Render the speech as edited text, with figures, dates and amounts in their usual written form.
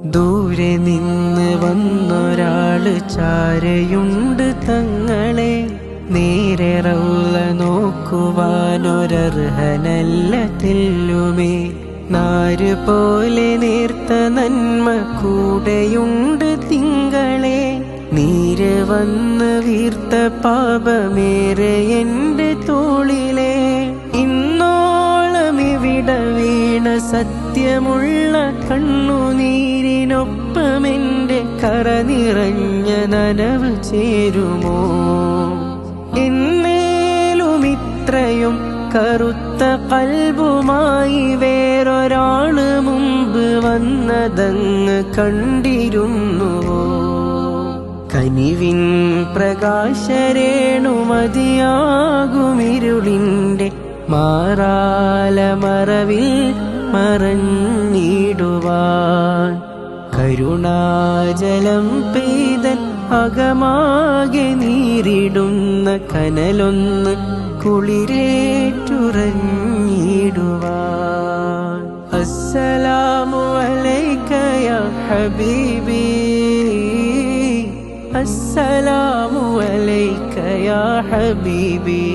ദൂരെ നിന്ന് വന്നൊരാള് ചാരയുണ്ട് തങ്ങളെ, നേരെ റൗള നോക്കുവാനൊരർഹനല്ല തെല്ലുമേ. നാര് പോലെ നേർത്ത നന്മ കൂടെയുണ്ട് തിങ്കളെ, നീര് വന്ന് വീർത്ത പാപമേറെ എന്റെ തോളിലെ. ഇന്നോളം ഇവിടെ വീണ സത്യമുള്ള കണ്ണുനീരിനൊപ്പമെന്റെ കറ നിറഞ്ഞ നനവ് ചേരുമോ? എന്നേലും ഇത്രയും കറുത്ത കൽബുമായി വേറൊരാള് മുമ്പ് വന്നതങ്ങ് കണ്ടിരുന്നുവോ? കനിവിൻ പ്രകാശരേണുമതിയാകുമിരുളിന്റെ മാറാല മറവിൽ മറഞ്ഞിടുവാൻ, കരുണാജലം പെയ്തൻ അകമാകെ നീരിടുന്ന കനലൊന്ന് കുളിരേറ്റുറഞ്ഞിടുവാൻ. അസ്സലാമു അലൈക യാ ഹബീബി, അസ്സലാമു അലൈക യാ ഹബീബി.